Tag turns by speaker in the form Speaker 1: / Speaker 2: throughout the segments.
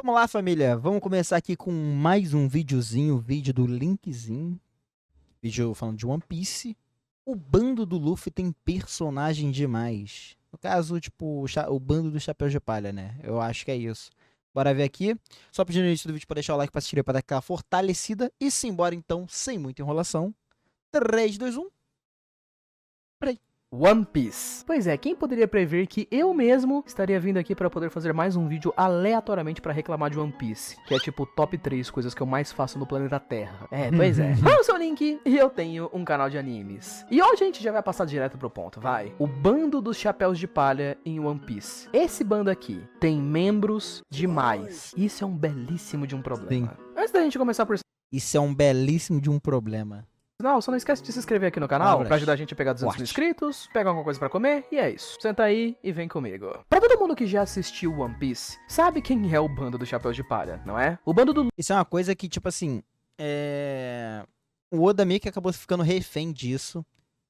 Speaker 1: Vamos lá, família. Vamos começar aqui com mais um videozinho, vídeo do Linkzinho. Vídeo falando de One Piece. O bando do Luffy tem personagem demais. No caso, tipo, o bando do Chapéu de Palha, né? Eu acho que é isso. Bora ver aqui. Só pedindo no início do vídeo para deixar o like pra assistir, para dar aquela fortalecida. E simbora então, sem muita enrolação. 3, 2, 1. Play.
Speaker 2: One Piece. Pois é, quem poderia prever que eu mesmo estaria vindo aqui pra poder fazer mais um vídeo aleatoriamente pra reclamar de One Piece, que é tipo top 3 coisas que eu mais faço no planeta Terra. Pois é. Eu sou o Link e eu tenho um canal de animes. E hoje a gente já vai passar direto pro ponto, vai. O bando dos chapéus de palha em One Piece. Esse bando aqui tem membros demais. Isso é um belíssimo de um problema.
Speaker 1: Sim.
Speaker 2: Antes da gente começar por...
Speaker 1: Isso é um belíssimo de um problema.
Speaker 2: Não, só não esquece de se inscrever aqui no canal pra ajudar a gente a pegar 200 mil inscritos, pegar alguma coisa pra comer, e é isso. Senta aí e vem comigo. Pra todo mundo que já assistiu One Piece, sabe quem é o bando do Chapéu de Palha, não é? O bando do...
Speaker 1: Isso é uma coisa que, tipo assim, o Oda meio que acabou ficando refém disso,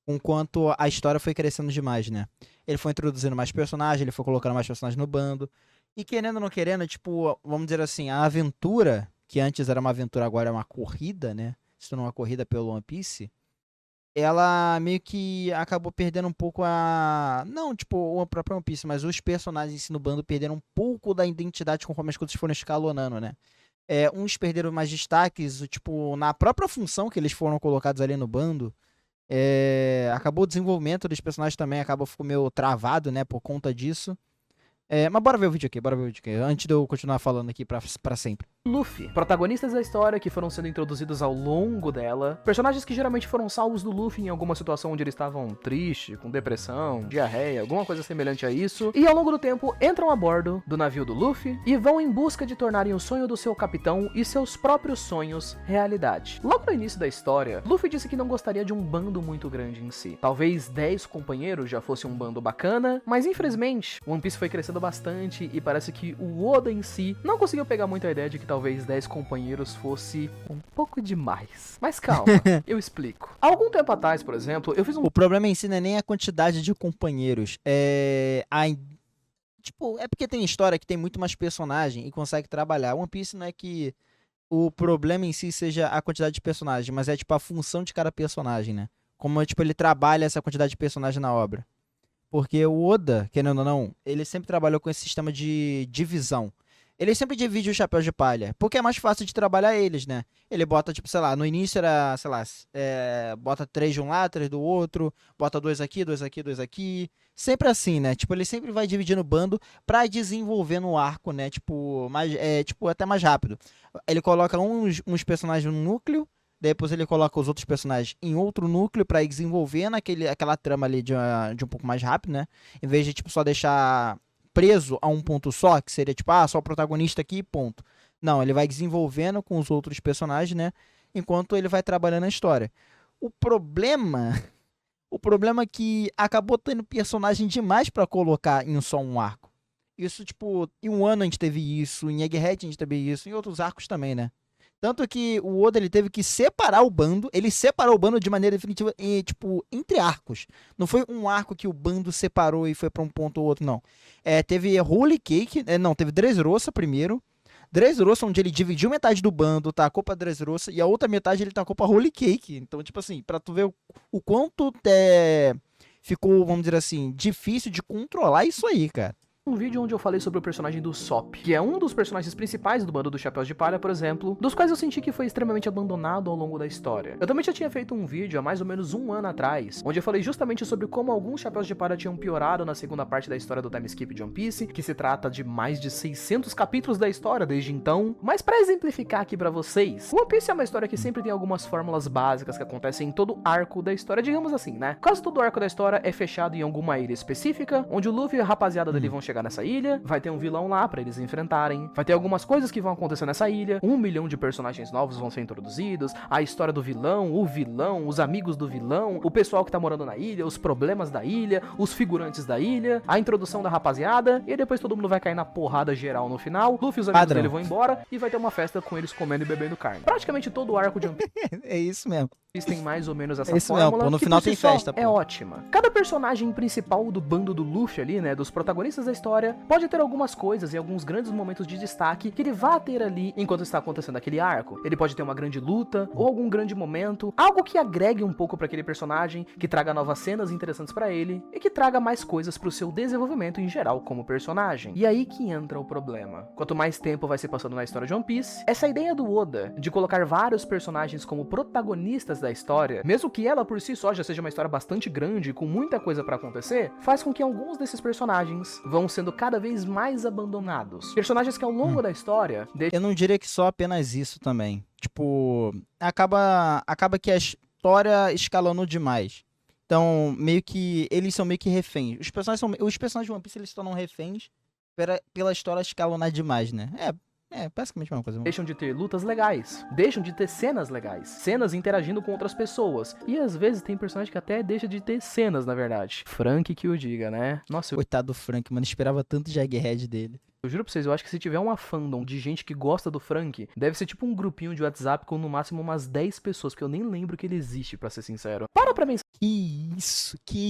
Speaker 1: enquanto a história foi crescendo demais, né? Ele foi introduzindo mais personagens, ele foi colocando mais personagens no bando, e querendo ou não querendo, tipo, vamos dizer assim, a aventura, que antes era uma aventura, agora é uma corrida, né? Se tornou uma corrida pelo One Piece, ela meio que acabou perdendo um pouco a... Não, tipo, o próprio One Piece, mas os personagens em si no bando perderam um pouco da identidade conforme as coisas foram escalonando, né? Uns perderam mais destaques, tipo, na própria função que eles foram colocados ali no bando. Acabou o desenvolvimento dos personagens também, ficou meio travado, né, por conta disso. Mas bora ver o vídeo aqui, antes de eu continuar falando aqui pra sempre.
Speaker 2: Luffy, protagonistas da história que foram sendo introduzidos ao longo dela, personagens que geralmente foram salvos do Luffy em alguma situação onde eles estavam tristes, com depressão, diarreia, alguma coisa semelhante a isso, e ao longo do tempo entram a bordo do navio do Luffy e vão em busca de tornarem o sonho do seu capitão e seus próprios sonhos realidade. Logo no início da história, Luffy disse que não gostaria de um bando muito grande em si. Talvez 10 companheiros já fosse um bando bacana, mas infelizmente, One Piece foi crescendo bastante e parece que o Oda em si não conseguiu pegar muito a ideia de que talvez 10 companheiros fosse um pouco demais. Mas calma, eu explico. Há algum tempo atrás, por exemplo, eu fiz um...
Speaker 1: O problema em si não é nem a quantidade de companheiros, Tipo, é porque tem história que tem muito mais personagem e consegue trabalhar. One Piece não é que o problema em si seja a quantidade de personagens, mas é tipo a função de cada personagem, né? Como tipo, ele trabalha essa quantidade de personagem na obra. Porque o Oda, querendo ou não, ele sempre trabalhou com esse sistema de divisão. Ele sempre divide os chapéus de palha, porque é mais fácil de trabalhar eles, né? Ele bota, tipo, sei lá, no início era, sei lá, bota 3 de um lado, 3 do outro, bota 2 aqui, 2 aqui, 2 aqui. Sempre assim, né? Tipo, ele sempre vai dividindo o bando pra desenvolver no arco, né? Tipo, até mais rápido. Ele coloca uns personagens no núcleo, depois ele coloca os outros personagens em outro núcleo pra ir desenvolvendo aquela trama ali de um pouco mais rápido, né? Em vez de, tipo, só deixar preso a um ponto só, que seria tipo, só o protagonista aqui, ponto. Não, ele vai desenvolvendo com os outros personagens, né? Enquanto ele vai trabalhando a história. O problema é que acabou tendo personagem demais pra colocar em só um arco. Isso, tipo, em um ano a gente teve isso, em Egghead a gente teve isso, em outros arcos também, né? Tanto que o Oda, ele teve que separar o bando, ele separou o bando de maneira definitiva, tipo, entre arcos. Não foi um arco que o bando separou e foi pra um ponto ou outro, não. Teve Holy Cake, teve Dressrosa primeiro. Dressrosa, onde ele dividiu metade do bando, tacou pra Dressrosa, e a outra metade ele tacou pra Holy Cake. Então, tipo assim, pra tu ver o quanto ficou, vamos dizer assim, difícil de controlar isso aí, cara.
Speaker 2: Um vídeo onde eu falei sobre o personagem do Sop, que é um dos personagens principais do bando dos Chapéus de Palha, por exemplo, dos quais eu senti que foi extremamente abandonado ao longo da história. Eu também já tinha feito um vídeo há mais ou menos um ano atrás, onde eu falei justamente sobre como alguns Chapéus de Palha tinham piorado na segunda parte da história do time skip de One Piece, que se trata de mais de 600 capítulos da história desde então. Mas pra exemplificar aqui pra vocês, One Piece é uma história que sempre tem algumas fórmulas básicas que acontecem em todo arco da história, digamos assim, né? Quase todo arco da história é fechado em alguma ilha específica, onde o Luffy e a rapaziada dele vão chegar nessa ilha, vai ter um vilão lá pra eles enfrentarem, vai ter algumas coisas que vão acontecer nessa ilha, 1 milhão de personagens novos vão ser introduzidos, a história do vilão, os amigos do vilão, o pessoal que tá morando na ilha, os problemas da ilha, os figurantes da ilha, a introdução da rapaziada, e depois todo mundo vai cair na porrada geral no final, Luffy e os amigos dele vão embora, e vai ter uma festa com eles comendo e bebendo carne. Praticamente todo o arco de One Piece
Speaker 1: é isso mesmo.
Speaker 2: Tem mais ou menos essa
Speaker 1: fórmula,
Speaker 2: mesmo,
Speaker 1: no final tem festa,
Speaker 2: é ótima. Cada personagem principal do bando do Luffy ali, né, dos protagonistas da história, pode ter algumas coisas e alguns grandes momentos de destaque que ele vai ter ali enquanto está acontecendo aquele arco. Ele pode ter uma grande luta, ou algum grande momento, algo que agregue um pouco para aquele personagem, que traga novas cenas interessantes para ele, e que traga mais coisas pro seu desenvolvimento em geral como personagem. E aí que entra o problema. Quanto mais tempo vai se passando na história de One Piece, essa ideia do Oda de colocar vários personagens como protagonistas da história, mesmo que ela por si só já seja uma história bastante grande, com muita coisa pra acontecer, faz com que alguns desses personagens vão sendo cada vez mais abandonados. Personagens que ao longo da história...
Speaker 1: Eu não diria que só apenas isso também. Tipo, acaba que a história escalonou demais. Então, meio que eles são meio que reféns. Os personagens de One Piece, eles se tornam reféns pela história escalonar demais, né? É basicamente a mesma coisa.
Speaker 2: Deixam de ter lutas legais, deixam de ter cenas legais, cenas interagindo com outras pessoas. E às vezes tem personagem que até deixa de ter cenas, na verdade. Frank que o diga, né? Nossa,
Speaker 1: Coitado do Frank, mano, esperava tanto de Egghead dele.
Speaker 2: eu juro pra vocês, eu acho que se tiver uma fandom de gente que gosta do Frank, deve ser tipo um grupinho de WhatsApp com no máximo umas 10 pessoas, porque eu nem lembro que ele existe, pra ser sincero. Para pra pensar
Speaker 1: Que isso, que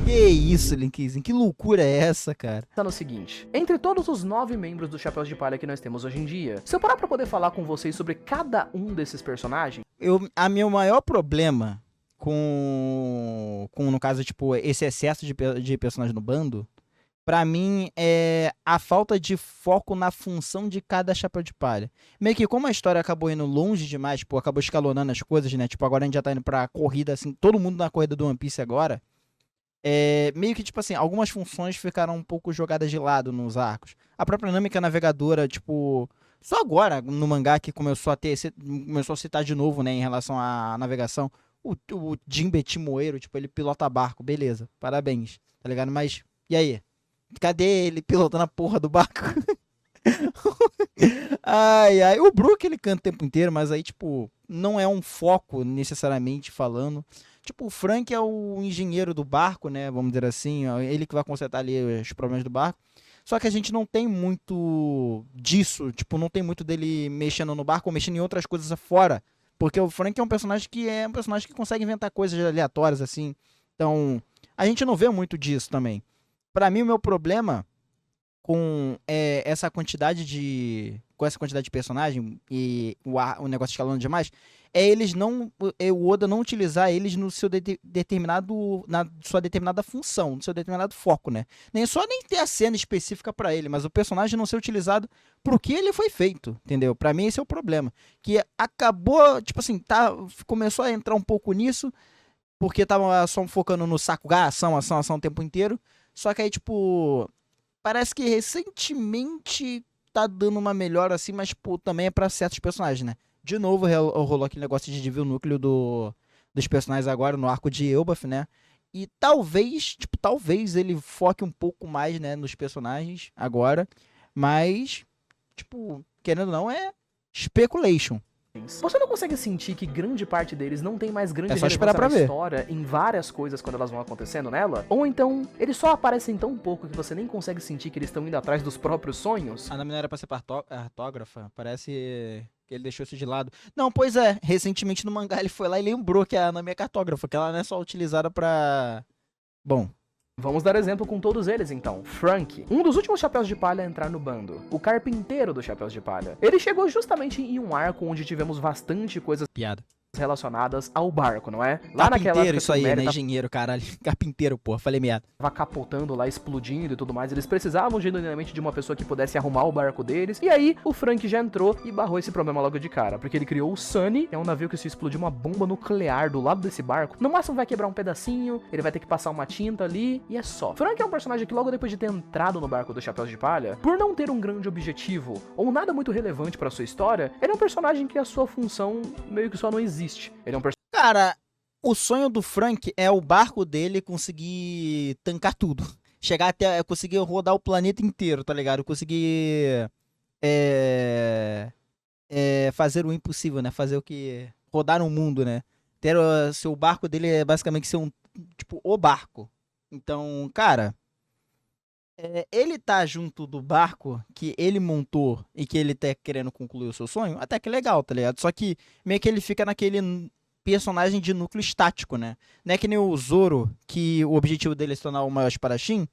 Speaker 1: isso, Linkzinho, que loucura é essa, cara?
Speaker 2: no seguinte: entre todos os 9 membros dos Chapéus de Palha que nós temos hoje em dia, se eu parar pra poder falar com vocês sobre cada um desses personagens,
Speaker 1: Meu maior problema com, no caso, tipo, esse excesso de personagens no bando, pra mim, é a falta de foco na função de cada chapéu de palha. Meio que como a história acabou indo longe demais, tipo, acabou escalonando as coisas, né? Tipo, agora a gente já tá indo pra corrida, assim, todo mundo na corrida do One Piece agora. Meio que, tipo assim, algumas funções ficaram um pouco jogadas de lado nos arcos. A própria Nami, que é a navegadora, tipo, só agora, no mangá, que começou a citar de novo, né, em relação à navegação. O Jinbe Timoeiro, tipo, ele pilota barco, beleza, parabéns, tá ligado? Mas, e aí? Cadê ele pilotando a porra do barco? Ai, o Brook ele canta o tempo inteiro, mas aí, tipo, não é um foco necessariamente falando. Tipo, o Frank é o engenheiro do barco, né? Vamos dizer assim, ó, ele que vai consertar ali os problemas do barco. Só que a gente não tem muito disso, tipo, não tem muito dele mexendo no barco ou mexendo em outras coisas fora. Porque o Frank é um personagem que consegue inventar coisas aleatórias, assim. Então, a gente não vê muito disso também. Pra mim, o meu problema com essa quantidade de personagem e o negócio escalando demais o Oda não utilizar eles no seu na sua determinada função, no seu determinado foco, né? Nem ter a cena específica pra ele, mas o personagem não ser utilizado pro que ele foi feito, entendeu? Pra mim esse é o problema, que acabou, tipo assim, começou a entrar um pouco nisso, porque tava só focando no saco, ação o tempo inteiro. Só que aí, tipo, parece que recentemente tá dando uma melhora assim, mas, pô, também é pra certos personagens, né? De novo, rolou aquele negócio de dividir o núcleo dos personagens agora no arco de Elbaf, né? E talvez ele foque um pouco mais, né, nos personagens agora. Mas, tipo, querendo ou não, é speculation.
Speaker 2: você não consegue sentir que grande parte deles não tem mais grande
Speaker 1: só esperar pra
Speaker 2: na
Speaker 1: ver.
Speaker 2: história em várias coisas quando elas vão acontecendo nela? Ou então, eles só aparecem tão pouco que você nem consegue sentir que eles estão indo atrás dos próprios sonhos?
Speaker 1: A Nami não era pra ser cartógrafa, parece que ele deixou isso de lado. Não, pois é, recentemente no mangá ele foi lá e lembrou que a Nami é cartógrafa, que ela não é só utilizada pra... Bom...
Speaker 2: Vamos dar exemplo com todos eles, então. Frank, um dos últimos Chapéus de Palha a entrar no bando. O carpinteiro dos Chapéus de Palha. Ele chegou justamente em um arco onde tivemos bastante coisas
Speaker 1: Piada.
Speaker 2: relacionadas ao barco, não é? Lá naquela
Speaker 1: Carpinteiro,
Speaker 2: época
Speaker 1: isso aí,
Speaker 2: que o
Speaker 1: né?
Speaker 2: Mary
Speaker 1: Engenheiro, caralho. Carpinteiro, porra. Falei merda.
Speaker 2: tava capotando lá, explodindo e tudo mais. Eles precisavam genuinamente de uma pessoa que pudesse arrumar o barco deles. E aí, o Frank já entrou e barrou esse problema logo de cara. Porque ele criou o Sunny, que é um navio que se explodir uma bomba nuclear do lado desse barco, no máximo vai quebrar um pedacinho, ele vai ter que passar uma tinta ali, e é só. Frank é um personagem que logo depois de ter entrado no barco dos Chapéus de Palha, por não ter um grande objetivo, ou nada muito relevante pra sua história, ele é um personagem que a sua função meio que só não existe. Ele é um personagem...
Speaker 1: Cara, o sonho do Frank é o barco dele conseguir tancar tudo. Chegar até... Conseguir rodar o planeta inteiro, tá ligado? Conseguir... fazer o impossível, né? Fazer o que... Rodar o mundo, né? Seu barco dele é basicamente ser tipo, o barco. Então, cara... ele tá junto do barco que ele montou e que ele tá querendo concluir o seu sonho, até que legal, tá ligado? Só que meio que ele fica naquele personagem de núcleo estático, né? Não é que nem o Zoro, que o objetivo dele é se tornar o maior espadachim,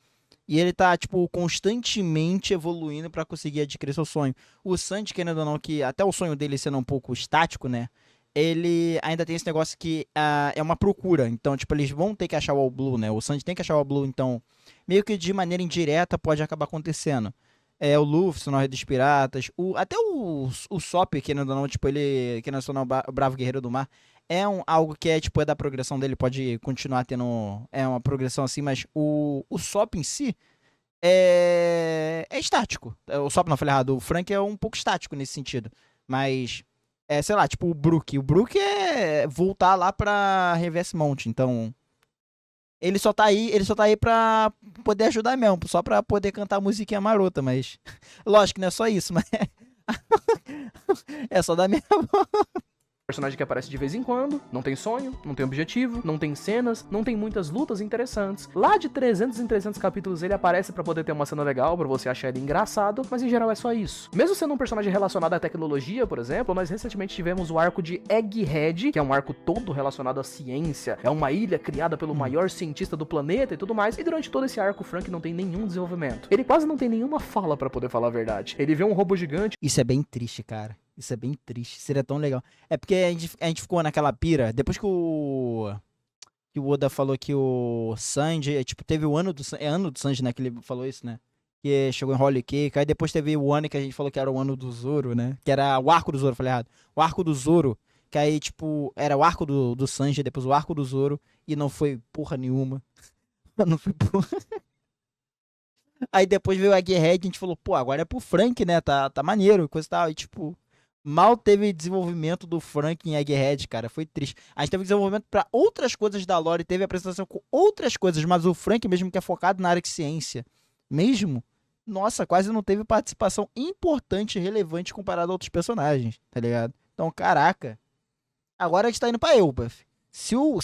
Speaker 1: E ele tá, tipo, constantemente evoluindo pra conseguir adquirir seu sonho. O Sanji, querendo ou não, que até o sonho dele sendo um pouco estático, né? Ele ainda tem esse negócio que é uma procura. Então, tipo, eles vão ter que achar o All Blue, né? O Sanji tem que achar o All Blue, então, meio que de maneira indireta pode acabar acontecendo. O Luffy, se não é dos piratas. Até o Sop, querendo ou não, tipo, ele, querendo ou não, o Bravo Guerreiro do Mar. Algo que tipo, é da progressão dele, pode continuar tendo uma progressão assim, mas o Sop em si é estático. O Sop não, falei errado, o Frank é um pouco estático nesse sentido. Mas, sei lá, tipo o Brook. O Brook é voltar lá pra Reverse Mount, então... Ele só tá aí pra poder ajudar mesmo, só pra poder cantar a musiquinha marota, mas... Lógico que não é só isso, mas... é só dar mesmo.
Speaker 2: Personagem que aparece de vez em quando, não tem sonho, não tem objetivo, não tem cenas, não tem muitas lutas interessantes. Lá de 300 em 300 capítulos ele aparece pra poder ter uma cena legal, pra você achar ele engraçado, mas em geral é só isso. Mesmo sendo um personagem relacionado à tecnologia, por exemplo, nós recentemente tivemos o arco de Egghead, que é um arco todo relacionado à ciência, é uma ilha criada pelo maior cientista do planeta e tudo mais, e durante todo esse arco o Frank não tem nenhum desenvolvimento. Ele quase não tem nenhuma fala pra poder falar a verdade. Ele vê um robô gigante...
Speaker 1: Isso é bem triste, cara. Isso é bem triste. Seria tão legal. É porque a gente ficou naquela pira. Depois que o Oda falou que o Sanji... Tipo, teve o ano do Sanji... É ano do Sanji, né? Que ele falou isso, né? Que chegou em Holy Cake. Aí depois teve o ano que a gente falou que era o ano do Zoro, né? Que era o arco do Zoro, falei errado. O arco do Zoro. Que aí, tipo... Era o arco do Sanji, depois o arco do Zoro. E não foi porra nenhuma. Não foi porra... Aí depois veio o Egghead e a gente falou, pô, agora é pro Frank, né? Tá maneiro, coisa e tal. E tipo... Mal teve desenvolvimento do Frank em Egghead, cara. Foi triste. A gente teve desenvolvimento pra outras coisas da lore, teve apresentação com outras coisas, mas o Frank mesmo que é focado na área de ciência, mesmo, nossa, quase não teve participação importante e relevante comparado a outros personagens, tá ligado? Então, caraca. Agora a gente tá indo pra Elbaf. Se o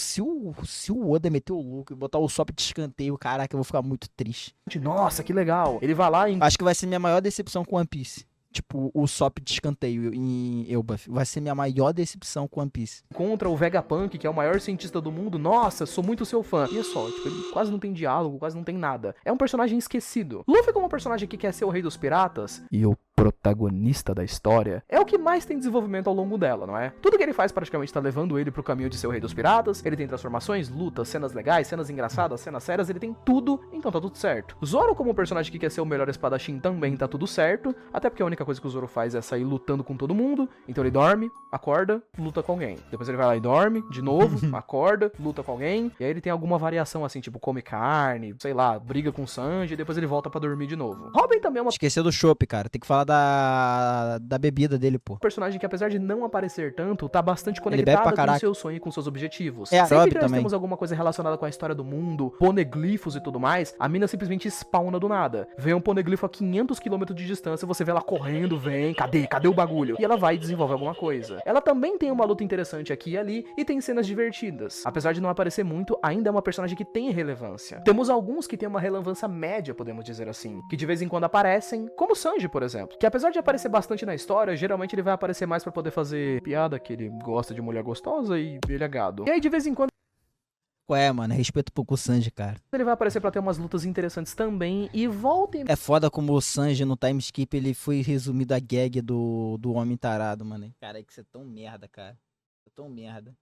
Speaker 1: Oda meter o louco e botar o Sop de escanteio, caraca, eu vou ficar muito triste.
Speaker 2: Nossa, que legal. Ele vai lá e...
Speaker 1: Acho que vai ser minha maior decepção com One Piece. Tipo, o Sop de escanteio em Elbaf. Vai ser minha maior decepção com One Piece.
Speaker 2: Contra o Vegapunk, que é o maior cientista do mundo. Nossa, sou muito seu fã. E é só, tipo, ele quase não tem diálogo, quase não tem nada. É um personagem esquecido. Luffy como um personagem que quer ser o rei dos piratas. E o protagonista da história, é o que mais tem desenvolvimento ao longo dela, não é? Tudo que ele faz praticamente tá levando ele pro caminho de ser o rei dos piratas, ele tem transformações, lutas, cenas legais, cenas engraçadas, cenas sérias, ele tem tudo, então tá tudo certo. Zoro como um personagem que quer ser o melhor espadachim também tá tudo certo, até porque a única coisa que o Zoro faz é sair lutando com todo mundo, então ele dorme, acorda, luta com alguém. Depois ele vai lá e dorme, de novo, acorda, luta com alguém, e aí ele tem alguma variação assim, tipo come carne, sei lá, briga com o Sanji, e depois ele volta pra dormir de novo. Robin também é uma...
Speaker 1: Esqueceu do chopp, cara, tem que falar da bebida dele, pô.
Speaker 2: Personagem que apesar de não aparecer tanto, tá bastante
Speaker 1: bebe
Speaker 2: conectado
Speaker 1: pra
Speaker 2: com o seu sonho e com seus objetivos.
Speaker 1: É, a
Speaker 2: Sempre
Speaker 1: Robin
Speaker 2: que nós
Speaker 1: também.
Speaker 2: temos alguma coisa relacionada com a história do mundo, poneglifos e tudo mais, a mina simplesmente spawna do nada. Vem um poneglifo a 500 km de distância, você vê ela correndo, vem, cadê o bagulho? E ela vai e desenvolve alguma coisa. Ela também tem uma luta interessante aqui e ali, e tem cenas divertidas. Apesar de não aparecer muito, ainda é uma personagem que tem relevância. Temos alguns que têm uma relevância média, podemos dizer assim, que de vez em quando aparecem, como o Sanji, por exemplo, que apesar de aparecer bastante na história, geralmente ele vai aparecer mais pra poder fazer piada, que ele gosta de mulher gostosa e ele é gado. E aí de vez em quando
Speaker 1: Ué, mano, respeito um pouco o Sanji, cara.
Speaker 2: ele vai aparecer pra ter umas lutas interessantes também e volta e...
Speaker 1: É foda como o Sanji no time skip ele foi resumido a gag do homem tarado, mano. Cara, que você é tão merda, cara. É tão merda.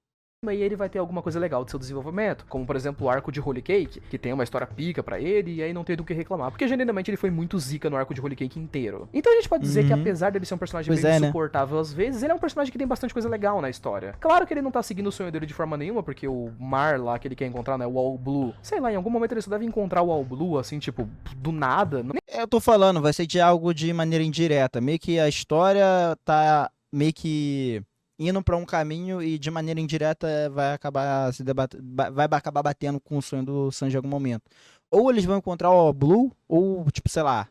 Speaker 2: E ele vai ter alguma coisa legal do seu desenvolvimento, como por exemplo o arco de Holy Cake, que tem uma história pica pra ele, e aí não tem do que reclamar, porque genuinamente ele foi muito zica no arco de Holy Cake inteiro. Então a gente pode dizer que apesar dele ser um personagem meio insuportável às vezes, ele é um personagem que tem bastante coisa legal na história. Claro que ele não tá seguindo o sonho dele de forma nenhuma, porque o mar lá que ele quer encontrar, né, o All Blue, sei lá, em algum momento ele só deve encontrar o All Blue, assim, tipo, do nada.
Speaker 1: Eu tô falando, vai ser de algo de maneira indireta, meio que a história tá meio que... indo pra um caminho e de maneira indireta vai acabar batendo com o sonho do Sanji em algum momento. Ou eles vão encontrar o All Blue, ou, tipo, sei lá,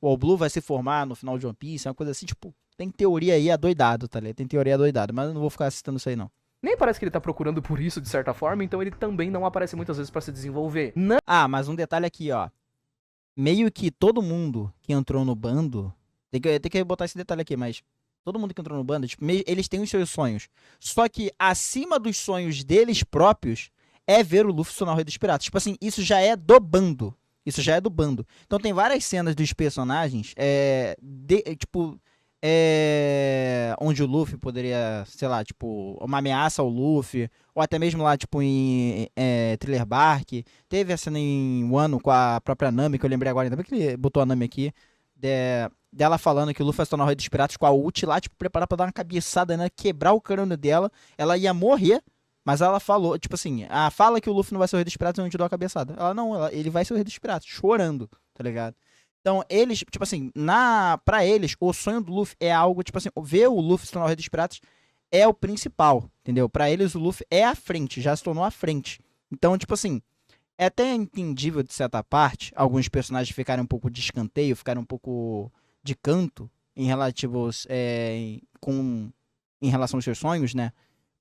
Speaker 1: o All Blue vai se formar no final de One Piece, uma coisa assim, tipo, tem teoria aí adoidado, tá ligado? Tem teoria adoidado, mas eu não vou ficar citando isso aí, não.
Speaker 2: Nem parece que ele tá procurando por isso, de certa forma, então ele também não aparece muitas vezes pra se desenvolver.
Speaker 1: Ah, mas um detalhe aqui, ó. Meio que todo mundo que entrou no bando, tem que botar esse detalhe aqui, mas... todo mundo que entrou no bando, tipo, eles têm os seus sonhos. Só que acima dos sonhos deles próprios é ver o Luffy se tornar o Rei dos Piratas. Tipo assim, isso já é do bando. Isso já é do bando. Então tem várias cenas dos personagens, tipo, onde o Luffy poderia, sei lá, tipo, uma ameaça ao Luffy, ou até mesmo lá, tipo, em Thriller Bark. Teve a cena em Wano com a própria Nami, que eu lembrei agora, ainda bem que ele botou a Nami aqui, dela falando que o Luffy vai se tornar o Rei dos Piratas com a ult lá, tipo, preparar pra dar uma cabeçada, né, quebrar o crânio dela, ela ia morrer, mas ela falou, tipo assim, fala que o Luffy não vai ser o Rei dos Piratas, eu não te dou a cabeçada. Ela, não, ele vai ser o Rei dos Piratas, chorando, tá ligado? Então, eles, tipo assim, pra eles, o sonho do Luffy é algo, tipo assim, ver o Luffy se tornar o Rei dos Piratas é o principal, entendeu? Pra eles, o Luffy é a frente, já se tornou a frente. Então, tipo assim, é até entendível de certa parte, alguns personagens ficarem um pouco de escanteio, ficarem um pouco de canto em relativos, em relação aos seus sonhos, né?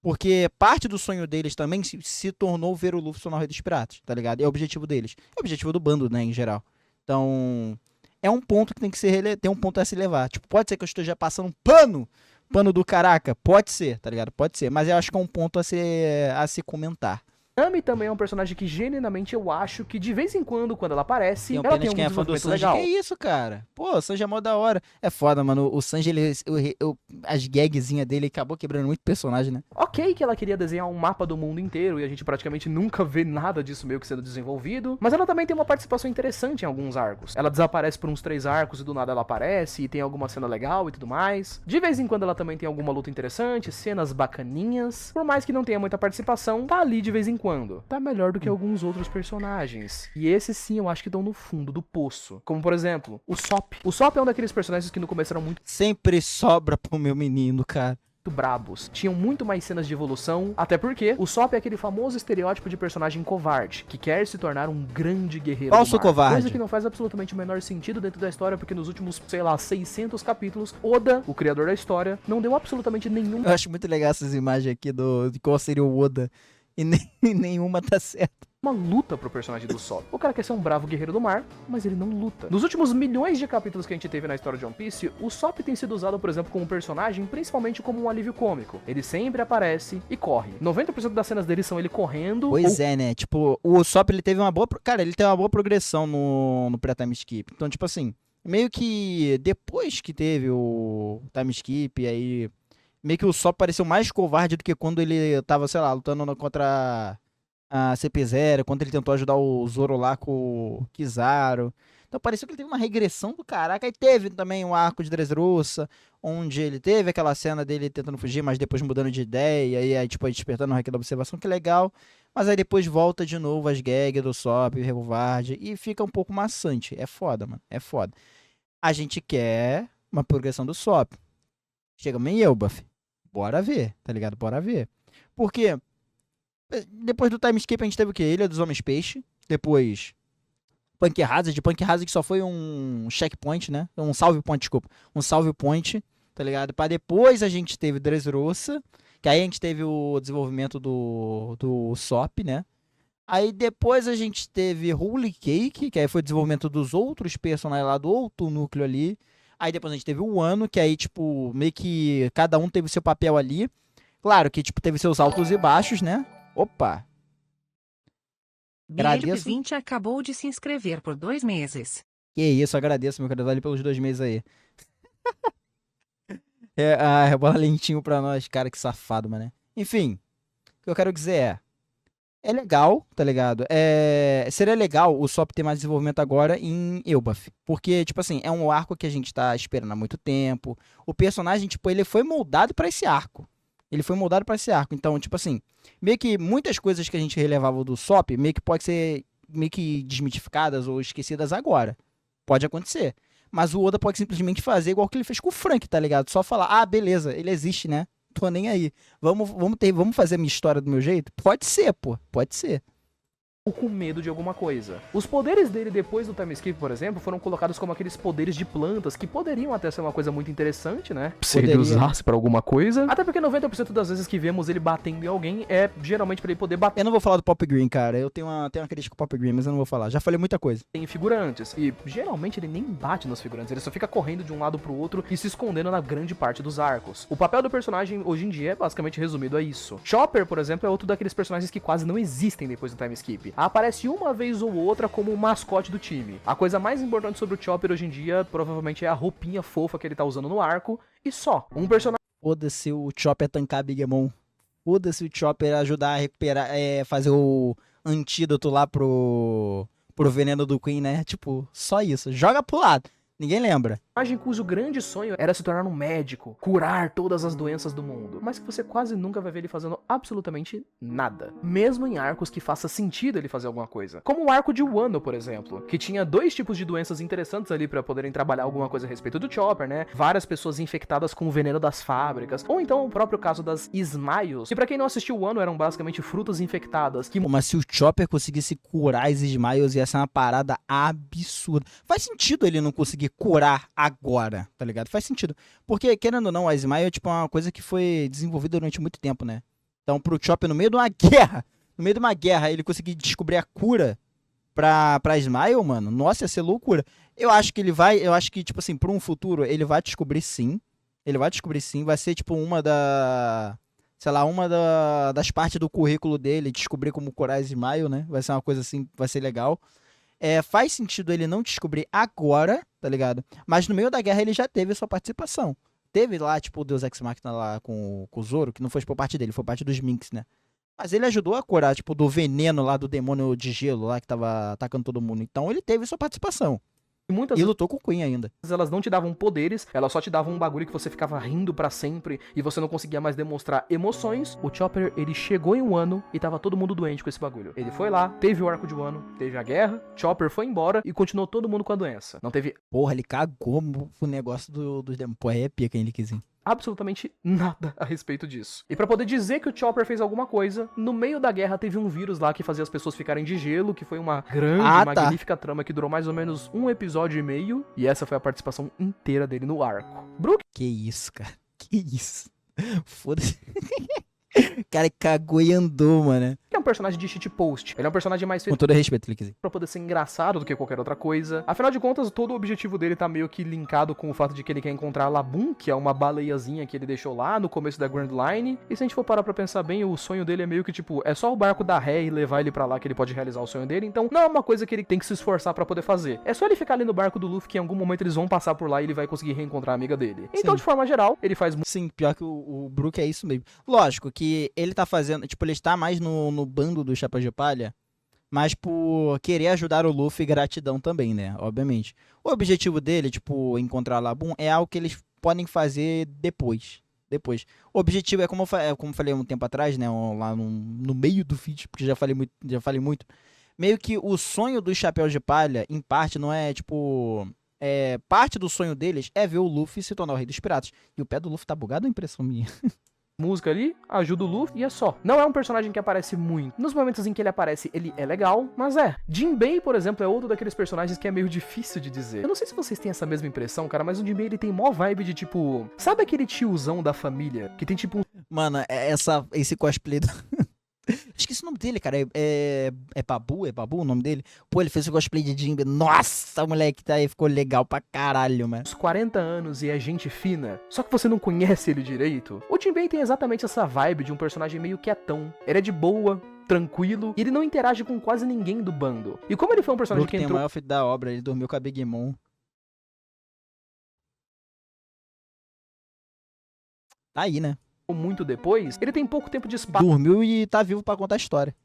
Speaker 1: Porque parte do sonho deles também se tornou ver o Luffy se tornar o Rei dos Piratas, tá ligado? É o objetivo deles. É o objetivo do bando, né, em geral. Então, é um ponto que tem um ponto a se levar. Tipo, pode ser que eu esteja passando um pano do caraca, pode ser, tá ligado? Pode ser, mas eu acho que é um ponto a se comentar.
Speaker 2: Nami também é um personagem que, genuinamente, eu acho que de vez em quando ela aparece,
Speaker 1: Tem
Speaker 2: ela tem
Speaker 1: apenas
Speaker 2: um
Speaker 1: quem é fã do
Speaker 2: desenvolvimento
Speaker 1: Sanji.
Speaker 2: legal.
Speaker 1: Que isso, cara? Pô, o Sanji é mó da hora. É foda, mano. O Sanji, as gagzinhas dele acabou quebrando muito personagem, né?
Speaker 2: Ok que ela queria desenhar um mapa do mundo inteiro e a gente praticamente nunca vê nada disso meio que sendo desenvolvido, mas ela também tem uma participação interessante em alguns arcos. Ela desaparece por uns 3 arcos e do nada ela aparece e tem alguma cena legal e tudo mais. De vez em quando ela também tem alguma luta interessante, cenas bacaninhas. Por mais que não tenha muita participação, tá ali de vez em quando. Tá melhor do que alguns outros personagens. E esses sim eu acho que estão no fundo do poço. Como por exemplo, o Sop. O Sop é um daqueles personagens que no começo eram muito
Speaker 1: Sempre sobra pro meu menino, cara.
Speaker 2: brabos. Tinham muito mais cenas de evolução, até porque o Sop é aquele famoso estereótipo de personagem covarde, que quer se tornar um grande guerreiro
Speaker 1: Falso
Speaker 2: do mar.
Speaker 1: covarde.
Speaker 2: Coisa que não faz absolutamente o menor sentido dentro da história, porque nos últimos, sei lá, 600 capítulos, Oda, o criador da história, não deu absolutamente nenhum...
Speaker 1: Eu acho muito legal essas imagens aqui de qual seria o Oda. E nenhuma tá certa.
Speaker 2: Uma luta pro personagem do Sop. O cara quer ser um bravo guerreiro do mar, mas ele não luta. Nos últimos milhões de capítulos que a gente teve na história de One Piece, o Sop tem sido usado, por exemplo, como personagem, principalmente como um alívio cômico. Ele sempre aparece e corre. 90% das cenas dele são ele correndo.
Speaker 1: Pois é, né? Tipo, o Sop, ele teve uma boa... Cara, ele teve uma boa progressão no pré-time skip. Então, tipo assim, meio que depois que teve o time skip, aí... Meio que o Sop pareceu mais covarde do que quando ele tava, sei lá, lutando contra a CP0, quando ele tentou ajudar o Zoro lá com o Kizaru. Então pareceu que ele teve uma regressão do caraca. Aí teve também um arco de Dressrosa, onde ele teve aquela cena dele tentando fugir, mas depois mudando de ideia, e aí tipo, aí despertando o hack da observação, que legal. Mas aí depois volta de novo as gags do Sop, o Revolvard, e fica um pouco maçante. É foda, mano, é foda. A gente quer uma progressão do Sop. Chega em Elbaf. Bora ver, tá ligado? Bora ver. Porque depois do time skip a gente teve o quê? Ilha dos Homens Peixe. Depois Punk Hazard. Punk Hazard que só foi um checkpoint, né? Um salve point, desculpa. Um salve point, tá ligado? Pra depois a gente teve Dressrosa. Que aí a gente teve o desenvolvimento do Sop, né? Aí depois a gente teve Holy Cake, que aí foi o desenvolvimento dos outros personagens lá do outro núcleo ali. Aí depois a gente teve o Wano, que aí, tipo, meio que cada um teve seu papel ali. Claro que, tipo, teve seus altos e baixos, né? Opa! Agradeço.
Speaker 3: Birp20 acabou de se inscrever por 2 meses.
Speaker 1: Que isso, agradeço, meu querido, ali pelos 2 meses aí. Rebola lentinho pra nós, cara, que safado, mano. Enfim, o que eu quero dizer é legal, tá ligado? Seria legal o Sop ter mais desenvolvimento agora em Elbaf. Porque, tipo assim, é um arco que a gente tá esperando há muito tempo. O personagem, tipo, ele foi moldado pra esse arco. Então, tipo assim, meio que muitas coisas que a gente relevava do Sop, meio que pode ser meio que desmitificadas ou esquecidas agora. Pode acontecer. Mas o Oda pode simplesmente fazer igual que ele fez com o Frank, tá ligado? Só falar, beleza, ele existe, né? Tô nem aí. Vamos fazer a minha história do meu jeito? Pode ser, pô. Pode ser.
Speaker 2: Com medo de alguma coisa. Os poderes dele depois do time skip, por exemplo, foram colocados como aqueles poderes de plantas que poderiam até ser uma coisa muito interessante, né? Se ele usasse pra alguma coisa. Até porque 90% das vezes que vemos ele batendo em alguém é geralmente pra ele poder bater
Speaker 1: Eu não vou falar do Pop Green, cara. Eu tenho uma crítica com o Pop Green, mas eu não vou falar. Já falei muita coisa.
Speaker 2: em figurantes. E geralmente ele nem bate nos figurantes, ele só fica correndo de um lado pro outro e se escondendo na grande parte dos arcos. O papel do personagem hoje em dia é basicamente resumido a isso. Chopper, por exemplo, é outro daqueles personagens que quase não existem depois do time skip. aparece uma vez ou outra como o mascote do time. A coisa mais importante sobre o Chopper hoje em dia, provavelmente é a roupinha fofa que ele tá usando no arco, e só. Um personagem
Speaker 1: Foda-se o Chopper tancar Big Mom. Foda-se o Chopper ajudar a recuperar, fazer o antídoto lá pro veneno do Queen, né? Tipo, só isso. Joga pro lado. Ninguém lembra.
Speaker 2: cujo grande sonho era se tornar um médico, curar todas as doenças do mundo, mas que você quase nunca vai ver ele fazendo absolutamente nada. Mesmo em arcos que faça sentido ele fazer alguma coisa. Como o arco de Wano, por exemplo, que tinha dois tipos de doenças interessantes ali pra poderem trabalhar alguma coisa a respeito do Chopper, né? Várias pessoas infectadas com o veneno das fábricas, ou então o próprio caso das Smiles, que pra quem não assistiu Wano eram basicamente frutas infectadas, que
Speaker 1: Mas se o Chopper conseguisse curar as Smiles, ia ser uma parada absurda. Faz sentido ele não conseguir curar agora, tá ligado? Faz sentido. Porque, querendo ou não, a Smile é tipo uma coisa que foi desenvolvida durante muito tempo, né? Então, pro Chopper, no meio de uma guerra, ele conseguir descobrir a cura pra Smile, mano, nossa, ia ser loucura. Eu acho que, tipo assim, pra um futuro, ele vai descobrir sim. Vai ser, tipo, das partes do currículo dele, descobrir como curar a Smile, né? Vai ser uma coisa assim, vai ser legal. Faz sentido ele não descobrir agora, tá ligado? Mas no meio da guerra ele já teve sua participação. Teve lá, tipo, o Deus Ex Machina lá com o Zoro, que não foi por parte dele, foi parte dos Minks, né? Mas ele ajudou a curar, tipo, do veneno lá do demônio de gelo lá que tava atacando todo mundo. Então ele teve sua participação.
Speaker 2: muitas
Speaker 1: E lutou com o Queen ainda.
Speaker 2: vezes elas não te davam poderes, elas só te davam um bagulho que você ficava rindo pra sempre e você não conseguia mais demonstrar emoções. O Chopper, ele chegou em Wano e tava todo mundo doente com esse bagulho. Ele foi lá, teve o arco de Wano, teve a guerra, Chopper foi embora e continuou todo mundo com a doença. Não teve
Speaker 1: Porra, ele cagou o negócio dos demônios. Pô, é pica, hein, ele quis ir.
Speaker 2: absolutamente nada a respeito disso. E pra poder dizer que o Chopper fez alguma coisa, no meio da guerra teve um vírus lá que fazia as pessoas ficarem de gelo, que foi uma grande, magnífica trama que durou mais ou menos 1,5 episódios, e essa foi a participação inteira dele no arco. Brook
Speaker 1: Que isso, cara. Que isso. Foda-se. O cara cagou e andou, mano.
Speaker 2: é um personagem de shitpost. Ele é um personagem mais
Speaker 1: Com
Speaker 2: feito
Speaker 1: todo respeito, ele quis dizer.
Speaker 2: pra poder ser engraçado do que qualquer outra coisa. Afinal de contas, todo o objetivo dele tá meio que linkado com o fato de que ele quer encontrar a Labum, que é uma baleiazinha que ele deixou lá no começo da Grand Line. E se a gente for parar pra pensar bem, o sonho dele é meio que tipo, é só o barco dar ré e levar ele pra lá que ele pode realizar o sonho dele. Então, não é uma coisa que ele tem que se esforçar pra poder fazer. É só ele ficar ali no barco do Luffy que em algum momento eles vão passar por lá e ele vai conseguir reencontrar a amiga dele. Então,
Speaker 1: Sim.
Speaker 2: de forma geral, ele faz
Speaker 1: Sim, pior que o Brook é isso mesmo. Lógico que ele tá fazendo, tipo, ele está mais no bando do Chapéu de Palha, mas por querer ajudar o Luffy, gratidão também, né? Obviamente. O objetivo dele, tipo, encontrar a Labum, é algo que eles podem fazer depois. O objetivo é, como eu falei um tempo atrás, né? Lá no meio do vídeo, porque já falei muito. Meio que o sonho dos Chapéus de Palha, em parte, não é, tipo... parte do sonho deles é ver o Luffy se tornar o rei dos piratas. E o pé do Luffy tá bugado, ou é impressão minha?
Speaker 2: música ali, ajuda o Luffy e é só. Não é um personagem que aparece muito. Nos momentos em que ele aparece, ele é legal, mas Jinbei, por exemplo, é outro daqueles personagens que é meio difícil de dizer. Eu não sei se vocês têm essa mesma impressão, cara, mas o Jinbei, ele tem mó vibe de tipo... Sabe aquele tiozão da família que tem tipo...
Speaker 1: Mano, esse cosplay do... Esqueci o nome dele, cara. É Babu? É Babu o nome dele? Pô, ele fez o cosplay de Jinbe. Nossa, o moleque tá aí, ficou legal pra caralho, mano.
Speaker 2: uns 40 anos e é gente fina, só que você não conhece ele direito. O Jinbei tem exatamente essa vibe de um personagem meio quietão. Ele é de boa, tranquilo, e ele não interage com quase ninguém do bando. E como ele foi um personagem
Speaker 1: Brook
Speaker 2: que
Speaker 1: tem o
Speaker 2: entrou...
Speaker 1: maior feito da obra, ele dormiu com a Big Mom. Tá aí, né?
Speaker 2: muito depois, ele tem pouco tempo de espaço,
Speaker 1: Dormiu e tá vivo pra contar a história.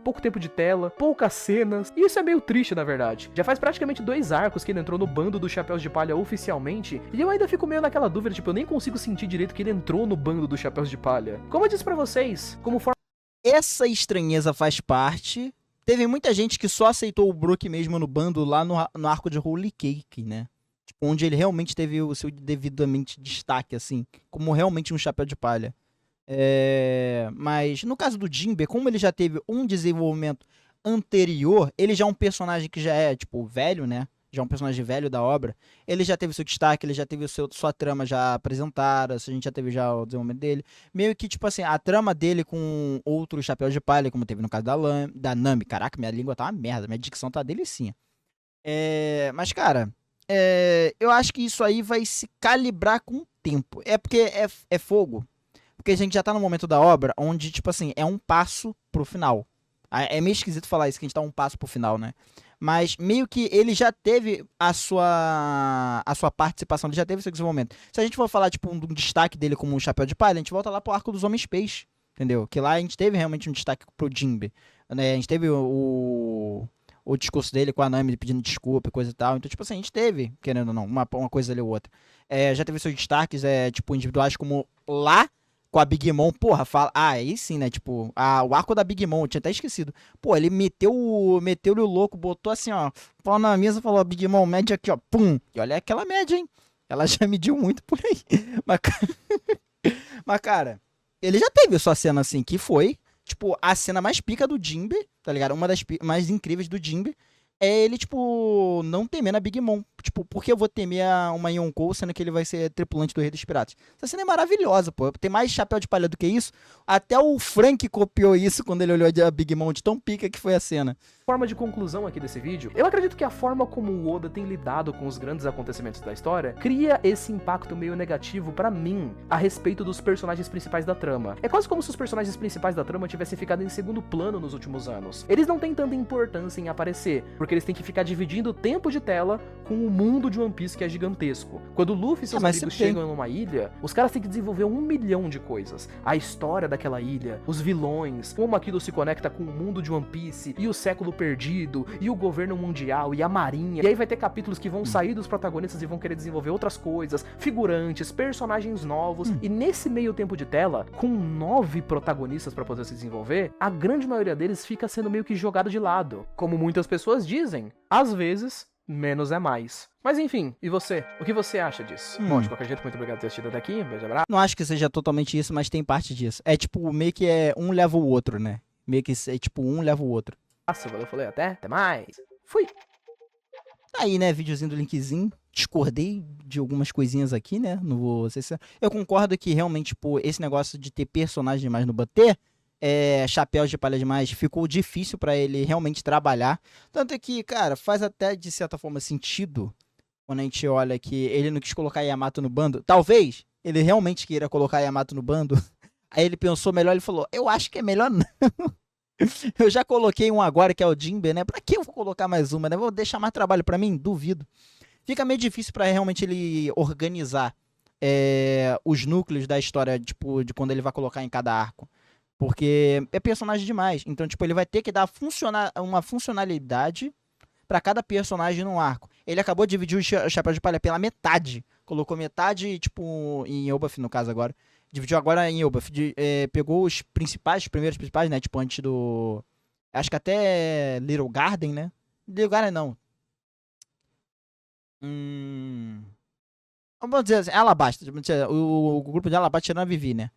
Speaker 2: pouco tempo de tela, poucas cenas, e isso é meio triste na verdade. Já faz praticamente 2 arcos que ele entrou no bando dos Chapéus de Palha oficialmente, e eu ainda fico meio naquela dúvida, tipo, eu nem consigo sentir direito que ele entrou no bando dos Chapéus de Palha. Como eu disse pra vocês, como forma
Speaker 1: Essa estranheza faz parte. Teve muita gente que só aceitou o Brook mesmo no bando lá no arco de Holy Cake, né? Tipo, onde ele realmente teve o seu devidamente destaque, assim, como realmente um chapéu de palha. Mas no caso do Jinbe, como ele já teve um desenvolvimento anterior, ele já é um personagem que já é, tipo, velho, né? Já é um personagem velho da obra. Ele já teve seu destaque, ele já teve sua trama já apresentada, a gente já teve já o desenvolvimento dele. Meio que, tipo assim, a trama dele com outros chapéus de palha, como teve no caso da Nami. Caraca, minha língua tá uma merda, minha dicção tá delicinha. Mas, cara... eu acho que isso aí vai se calibrar com o tempo. É porque é fogo. Porque a gente já tá no momento da obra onde, tipo assim, é um passo pro final. É meio esquisito falar isso, que a gente tá um passo pro final, né? Mas meio que ele já teve a sua participação, ele já teve seu desenvolvimento. Se a gente for falar, tipo, um destaque dele como um chapéu de palha, a gente volta lá pro arco dos Homens Peixe, entendeu? Que lá a gente teve realmente um destaque pro Jinbe, né? A gente teve o discurso dele com a Nami pedindo desculpa e coisa e tal. Então, tipo assim, a gente teve, querendo ou não, uma coisa ali ou outra. Já teve seus destaques, tipo, individuais como lá com a Big Mom, porra, fala. Ah, aí sim, né? Tipo, o arco da Big Mom, eu tinha até esquecido. Pô, ele meteu-lhe o louco, botou assim, ó, pau na mesa e falou: Big Mom, mede aqui, ó, pum. E olha aquela média, hein? Ela já mediu muito por aí. Mas, mas, cara, ele já teve sua cena assim, que foi, tipo, a cena mais pica do Jinbe, tá ligado? Uma das mais incríveis do Jinbe. É ele, tipo, não temendo a Big Mom. Tipo, por que eu vou temer uma Yonkou, sendo que ele vai ser tripulante do Rei dos Piratas? Essa cena é maravilhosa, pô. Tem mais chapéu de palha do que isso. Até o Frank copiou isso quando ele olhou a Big Mom, de tão pica que foi a cena.
Speaker 2: Forma de conclusão aqui desse vídeo, eu acredito que a forma como o Oda tem lidado com os grandes acontecimentos da história cria esse impacto meio negativo pra mim a respeito dos personagens principais da trama. É quase como se os personagens principais da trama tivessem ficado em segundo plano nos últimos anos. Eles não têm tanta importância em aparecer, porque eles têm que ficar dividindo o tempo de tela com o mundo de One Piece, que é gigantesco. Quando o Luffy e seus amigos chegam numa ilha, os caras têm que desenvolver 1 milhão de coisas. A história daquela ilha, os vilões, como aquilo se conecta com o mundo de One Piece e o século perdido, e o governo mundial, e a marinha. E aí vai ter capítulos que vão sair dos protagonistas e vão querer desenvolver outras coisas, figurantes, personagens novos. E nesse meio tempo de tela, com 9 protagonistas pra poder se desenvolver, a grande maioria deles fica sendo meio que jogado de lado. Como muitas pessoas dizem, às vezes, menos é mais. Mas enfim, e você? O que você acha disso? Bom, de qualquer jeito, muito obrigado por ter assistido até aqui. Um beijo, abraço.
Speaker 1: Não acho que seja totalmente isso, mas tem parte disso. É tipo, meio que um leva o outro, né? Meio que é tipo, um leva o outro.
Speaker 2: Valeu, falei, até mais. Fui.
Speaker 1: Tá aí, né, videozinho do linkzinho. Discordei de algumas coisinhas aqui, né? Não vou ser sincero. Eu concordo que realmente, pô, esse negócio de ter personagem demais no bater, chapéus de palha demais, ficou difícil pra ele realmente trabalhar. Tanto é que, cara, faz até de certa forma sentido quando a gente olha que ele não quis colocar Yamato no bando. Talvez ele realmente queira colocar Yamato no bando. Aí ele pensou melhor, ele falou: eu acho que é melhor não. Eu já coloquei um agora, que é o Jinbe, né? Pra que eu vou colocar mais uma, né? Vou deixar mais trabalho pra mim? Duvido. Fica meio difícil pra realmente ele organizar os núcleos da história, tipo, de quando ele vai colocar em cada arco. Porque é personagem demais. Então, tipo, ele vai ter que dar uma funcionalidade pra cada personagem num arco. Ele acabou de dividir o Chapéu de Palha pela metade. Colocou metade, tipo, em Elbaf, no caso agora. Dividiu agora em Elbaf. Pegou os primeiros principais, né? Tipo, antes do... Acho que até Little Garden, né? Little Garden não. Vamos dizer assim, Alabasta. O grupo de Alabasta tirando a Vivi, né?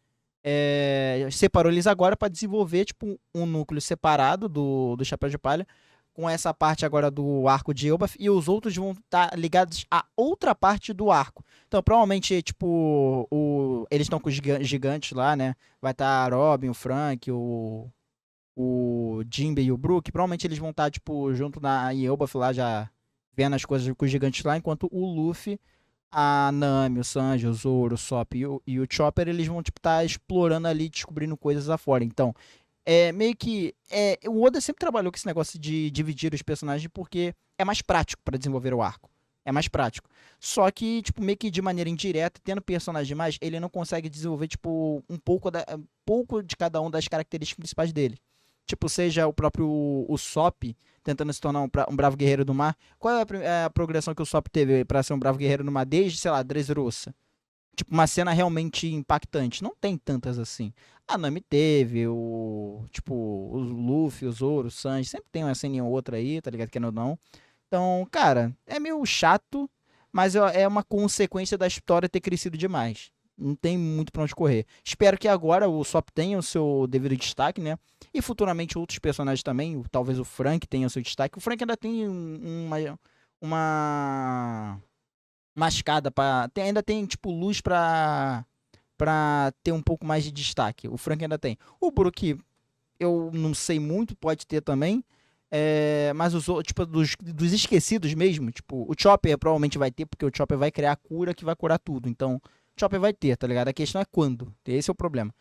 Speaker 1: Separou eles agora pra desenvolver, tipo, um núcleo separado do Chapéu de Palha. Com essa parte agora do arco de Elbaf, e os outros vão estar ligados a outra parte do arco. Então, provavelmente, tipo, eles estão com os gigantes lá, né? Vai estar Robin, o Frank, o Jinbe e o Brook. Provavelmente eles vão estar, tipo, junto em Elbaf lá, já vendo as coisas com os gigantes lá, enquanto o Luffy, a Nami, o Sanji, o Zoro, o Sop e o Chopper, eles vão, tipo, estar explorando ali, descobrindo coisas afora. Então, meio que o Oda sempre trabalhou com esse negócio de dividir os personagens porque é mais prático pra desenvolver o arco. É mais prático. Só que, tipo, meio que de maneira indireta, tendo personagem demais, ele não consegue desenvolver, tipo, um pouco de cada um das características principais dele. Tipo, seja o próprio o Sop tentando se tornar um bravo guerreiro do mar. Qual é a progressão que o Sop teve pra ser um bravo guerreiro do mar desde, sei lá, Dressrosa? Tipo, uma cena realmente impactante. Não tem tantas assim. A Nami teve, o Luffy, o Zoro, o Sanji. Sempre tem uma cena ou outra aí, tá ligado? Querendo ou não. Então, cara, é meio chato, mas é uma consequência da história ter crescido demais. Não tem muito pra onde correr. Espero que agora o Sop tenha o seu devido destaque, né? E futuramente outros personagens também. Talvez o Frank tenha o seu destaque. O Frank ainda tem uma mascada ainda tem, tipo, luz pra ter um pouco mais de destaque. O Frank ainda tem. O Brook, eu não sei muito, pode ter também. Mas os outros, tipo, dos esquecidos mesmo, tipo, o Chopper provavelmente vai ter, porque o Chopper vai criar a cura que vai curar tudo. Então, o Chopper vai ter, tá ligado? A questão é quando. Esse é o problema.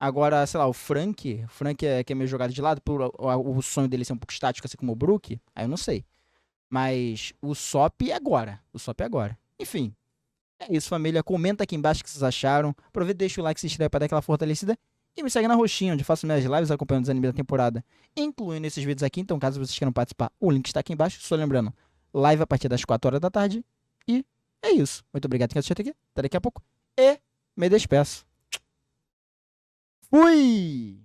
Speaker 1: Agora, sei lá, o Frank que é meio jogado de lado, por o sonho dele ser um pouco estático, assim como o Brook, aí eu não sei. Mas o Sop é agora. O Sop é agora. Enfim, é isso, família. Comenta aqui embaixo o que vocês acharam. Aproveita, deixa o like, se inscreve pra dar aquela fortalecida. E me segue na roxinha, onde eu faço minhas lives acompanhando os animes da temporada, incluindo esses vídeos aqui. Então, caso vocês queiram participar, o link está aqui embaixo. Só lembrando, live a partir das 4 horas da tarde. E é isso. Muito obrigado por quem assistiu até aqui. Até daqui a pouco. E me despeço. Fui!